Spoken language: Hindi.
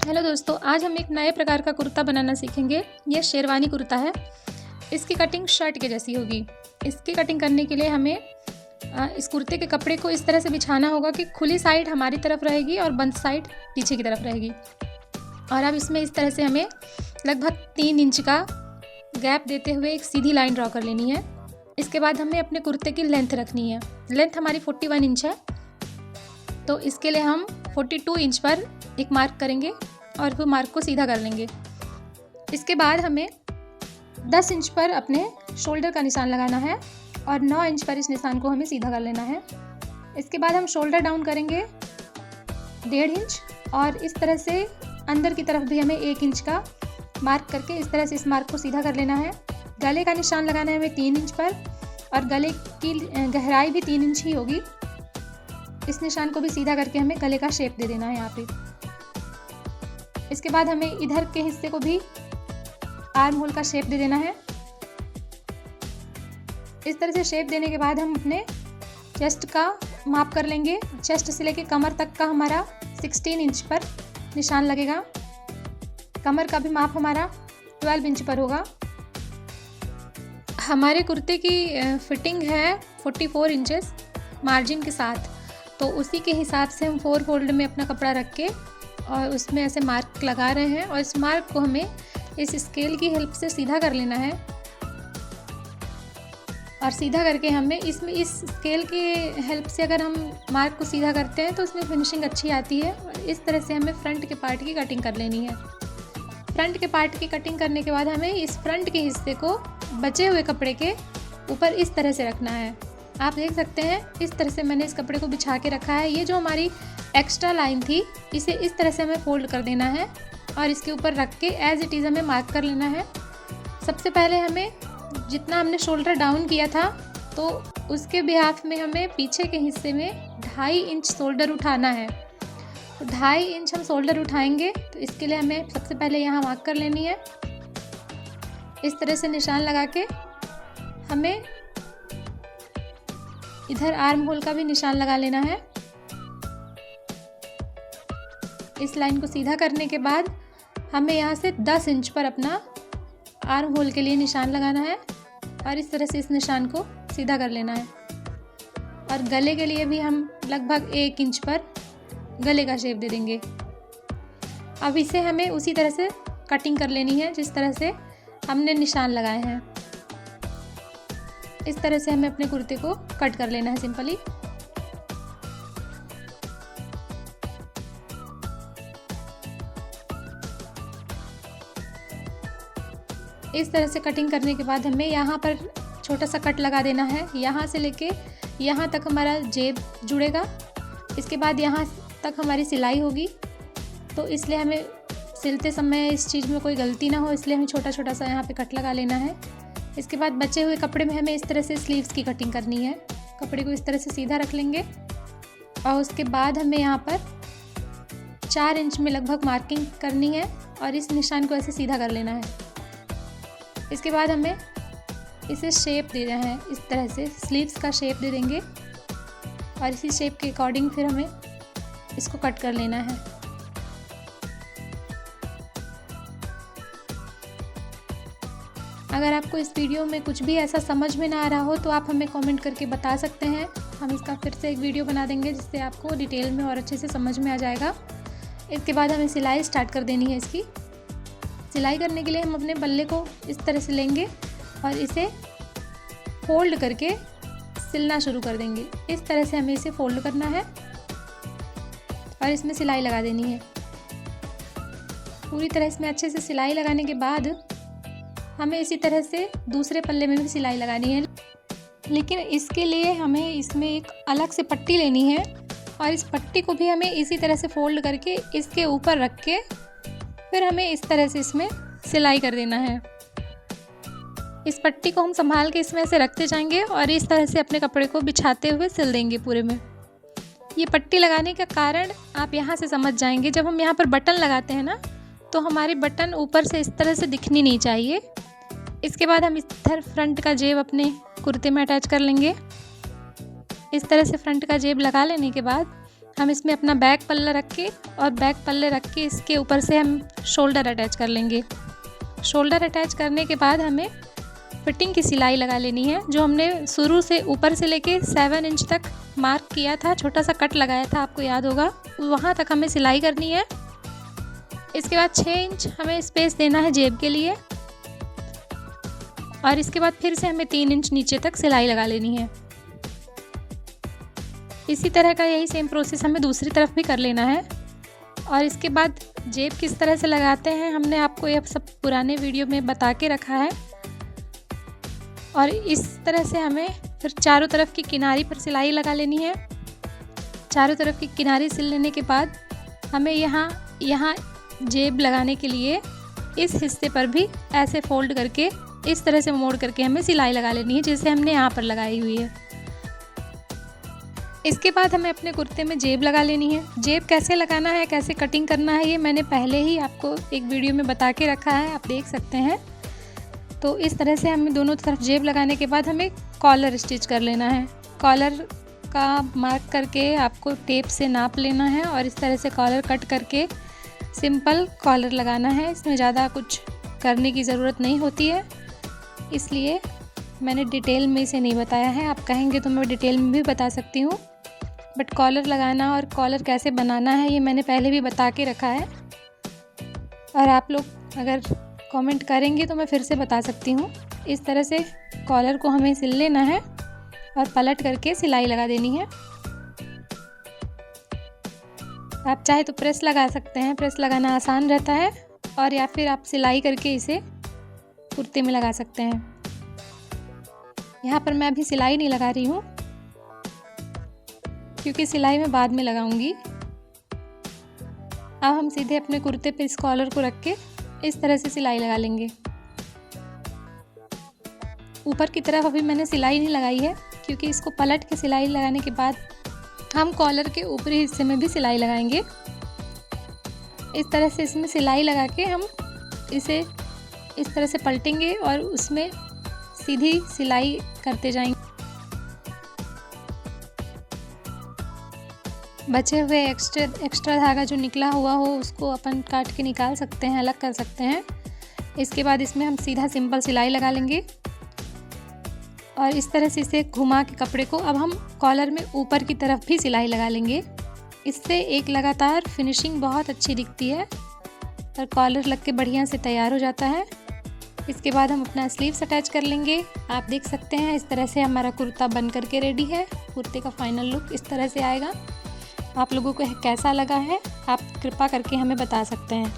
हेलो दोस्तों, आज हम एक नए प्रकार का कुर्ता बनाना सीखेंगे। यह शेरवानी कुर्ता है। इसकी कटिंग शर्ट के जैसी होगी। इसकी कटिंग करने के लिए हमें इस कुर्ते के कपड़े को इस तरह से बिछाना होगा कि खुली साइड हमारी तरफ रहेगी और बंद साइड पीछे की तरफ रहेगी। और अब इसमें इस तरह से हमें लगभग 3 इंच का गैप देते हुए एक सीधी लाइन ड्रॉ कर लेनी है। इसके बाद हमें अपने कुर्ते की लेंथ रखनी है। लेंथ हमारी 41 इंच है, तो इसके लिए हम 42 इंच पर एक मार्क करेंगे और वो मार्क को सीधा कर लेंगे। इसके बाद हमें 10 इंच पर अपने शोल्डर का निशान लगाना है और 9 इंच पर इस निशान को हमें सीधा कर लेना है। इसके बाद हम शोल्डर डाउन करेंगे 1.5 इंच और इस तरह से अंदर की तरफ भी हमें 1 इंच का मार्क करके इस तरह से इस मार्क को सीधा कर लेना है। गले का निशान लगाना है हमें 3 इंच पर और गले की गहराई भी 3 इंच ही होगी। इस निशान को भी सीधा करके हमें गले का शेप दे देना है यहाँ पे। इसके बाद हमें इधर के हिस्से को भी आर्म होल का शेप दे देना है। इस तरह से शेप देने के बाद हम अपने चेस्ट का माप कर लेंगे। चेस्ट से लेके कमर तक का हमारा 16 इंच पर निशान लगेगा। कमर का भी माप हमारा 12 इंच पर होगा। हमारे कुर्ते की फिटिंग है 44 इंचेस मार्जिन के साथ, तो उसी के हिसाब से हम 4 फोल्ड में अपना कपड़ा रख के और उसमें ऐसे मार्क लगा रहे हैं और इस मार्क को हमें इस स्केल की हेल्प से सीधा कर लेना है। और सीधा करके हमें इसमें इस स्केल की हेल्प से अगर हम मार्क को सीधा करते हैं तो उसमें फिनिशिंग अच्छी आती है। और इस तरह से हमें फ्रंट के पार्ट की कटिंग कर लेनी है। फ्रंट के पार्ट की कटिंग करने के बाद हमें इस फ्रंट के हिस्से को बचे हुए कपड़े के ऊपर इस तरह से रखना है। आप देख सकते हैं इस तरह से मैंने इस कपड़े को बिछा के रखा है। ये जो हमारी एक्स्ट्रा लाइन थी इसे इस तरह से हमें फोल्ड कर देना है और इसके ऊपर रख के एज इट इज़ हमें मार्क कर लेना है। सबसे पहले हमें जितना हमने शोल्डर डाउन किया था तो उसके बिहाफ में हमें पीछे के हिस्से में 2.5 इंच शोल्डर उठाना है। तो 2.5 इंच हम शोल्डर उठाएंगे, तो इसके लिए हमें सबसे पहले यहाँ मार्क कर लेनी है। इस तरह से निशान लगा के हमें इधर आर्म होल का भी निशान लगा लेना है। इस लाइन को सीधा करने के बाद हमें यहाँ से 10 इंच पर अपना आर्म होल के लिए निशान लगाना है और इस तरह से इस निशान को सीधा कर लेना है। और गले के लिए भी हम लगभग 1 इंच पर गले का शेप दे देंगे। अब इसे हमें उसी तरह से कटिंग कर लेनी है जिस तरह से हमने निशान लगाए हैं। इस तरह से हमें अपने कुर्ते को कट कर लेना है सिंपली। इस तरह से कटिंग करने के बाद हमें यहाँ पर छोटा सा कट लगा देना है। यहाँ से लेके यहाँ तक हमारा जेब जुड़ेगा। इसके बाद यहाँ तक हमारी सिलाई होगी, तो इसलिए हमें सिलते समय इस चीज़ में कोई गलती ना हो, इसलिए हमें छोटा छोटा सा यहाँ पे कट लगा लेना है। इसके बाद बचे हुए कपड़े में हमें इस तरह से स्लीव्स की कटिंग करनी है। कपड़े को इस तरह से सीधा रख लेंगे और उसके बाद हमें यहाँ पर 4 इंच में लगभग मार्किंग करनी है और इस निशान को ऐसे सीधा कर लेना है। इसके बाद हमें इसे शेप दे देना है। इस तरह से स्लीव्स का शेप दे देंगे और इसी शेप के अकॉर्डिंग फिर हमें इसको कट कर लेना है। अगर आपको इस वीडियो में कुछ भी ऐसा समझ में ना आ रहा हो तो आप हमें कमेंट करके बता सकते हैं। हम इसका फिर से एक वीडियो बना देंगे जिससे आपको डिटेल में और अच्छे से समझ में आ जाएगा। इसके बाद हमें सिलाई स्टार्ट कर देनी है। इसकी सिलाई करने के लिए हम अपने बल्ले को इस तरह से लेंगे और इसे फोल्ड करके सिलना शुरू कर देंगे। इस तरह से हमें इसे फोल्ड करना है और इसमें सिलाई लगा देनी है। पूरी तरह इसमें अच्छे से सिलाई लगाने के बाद हमें इसी तरह से दूसरे पल्ले में भी सिलाई लगानी है, लेकिन इसके लिए हमें इसमें एक अलग से पट्टी लेनी है और इस पट्टी को भी हमें इसी तरह से फोल्ड करके इसके ऊपर रख के फिर हमें इस तरह से इसमें सिलाई कर देना है। इस पट्टी को हम संभाल के इसमें ऐसे रखते जाएंगे और इस तरह से अपने कपड़े को बिछाते हुए सिल देंगे पूरे में। ये पट्टी लगाने का कारण आप यहाँ से समझ जाएंगे। जब हम यहाँ पर बटन लगाते हैं ना, तो हमारी बटन ऊपर से इस तरह से दिखनी नहीं चाहिए। इसके बाद हम इधर फ्रंट का जेब अपने कुर्ते में अटैच कर लेंगे। इस तरह से फ्रंट का जेब लगा लेने के बाद हम इसमें अपना बैक पल्ला रख के और बैक पल्ले रख के इसके ऊपर से हम शोल्डर अटैच कर लेंगे। शोल्डर अटैच करने के बाद हमें फिटिंग की सिलाई लगा लेनी है। जो हमने शुरू से ऊपर से लेके 7 इंच तक मार्क किया था, छोटा सा कट लगाया था, आपको याद होगा, वहाँ तक हमें सिलाई करनी है। इसके बाद 6 इंच हमें स्पेस देना है जेब के लिए और इसके बाद फिर से हमें 3 इंच नीचे तक सिलाई लगा लेनी है। इसी तरह का यही सेम प्रोसेस हमें दूसरी तरफ भी कर लेना है। और इसके बाद जेब किस तरह से लगाते हैं हमने आपको यह सब पुराने वीडियो में बता के रखा है। और इस तरह से हमें फिर चारों तरफ की किनारी पर सिलाई लगा लेनी है। चारों तरफ की किनारी सिल लेने के बाद हमें यहाँ जेब लगाने के लिए इस हिस्से पर भी ऐसे फोल्ड करके इस तरह से मोड़ करके हमें सिलाई लगा लेनी है, जैसे हमने यहाँ पर लगाई हुई है। इसके बाद हमें अपने कुर्ते में जेब लगा लेनी है। जेब कैसे लगाना है, कैसे कटिंग करना है, ये मैंने पहले ही आपको एक वीडियो में बता के रखा है, आप देख सकते हैं। तो इस तरह से हमें दोनों तरफ जेब लगाने के बाद हमें कॉलर स्टिच कर लेना है। कॉलर का मार्क करके आपको टेप से नाप लेना है और इस तरह से कॉलर कट करके सिंपल कॉलर लगाना है। इसमें ज़्यादा कुछ करने की ज़रूरत नहीं होती है, इसलिए मैंने डिटेल में इसे नहीं बताया है। आप कहेंगे तो मैं डिटेल में भी बता सकती हूँ, बट कॉलर लगाना और कॉलर कैसे बनाना है ये मैंने पहले भी बता के रखा है। और आप लोग अगर कमेंट करेंगे तो मैं फिर से बता सकती हूँ। इस तरह से कॉलर को हमें सिल लेना है और पलट करके सिलाई लगा देनी है। आप चाहे तो प्रेस लगा सकते हैं, प्रेस लगाना आसान रहता है, और या फिर आप सिलाई करके इसे कुर्ते में लगा सकते हैं। यहाँ पर मैं अभी सिलाई नहीं लगा रही हूँ क्योंकि सिलाई मैं बाद में लगाऊंगी। अब हम सीधे अपने कुर्ते पे इस कॉलर को रख के इस तरह से सिलाई लगा लेंगे। ऊपर की तरफ अभी मैंने सिलाई नहीं लगाई है क्योंकि इसको पलट के सिलाई लगाने के बाद हम कॉलर के ऊपरी हिस्से में भी सिलाई लगाएंगे। इस तरह से इसमें सिलाई लगा के हम इसे इस तरह से पलटेंगे और उसमें सीधी सिलाई करते जाएंगे। बचे हुए एक्स्ट्रा धागा जो निकला हुआ हो उसको अपन काट के निकाल सकते हैं, अलग कर सकते हैं। इसके बाद इसमें हम सीधा सिंपल सिलाई लगा लेंगे और इस तरह से इसे घुमा के कपड़े को अब हम कॉलर में ऊपर की तरफ भी सिलाई लगा लेंगे। इससे एक लगातार फिनिशिंग बहुत अच्छी दिखती है और कॉलर लग के बढ़िया से तैयार हो जाता है। इसके बाद हम अपना स्लीव्स अटैच कर लेंगे। आप देख सकते हैं इस तरह से हमारा कुर्ता बन करके रेडी है। कुर्ते का फाइनल लुक इस तरह से आएगा। आप लोगों को कैसा लगा है आप कृपा करके हमें बता सकते हैं।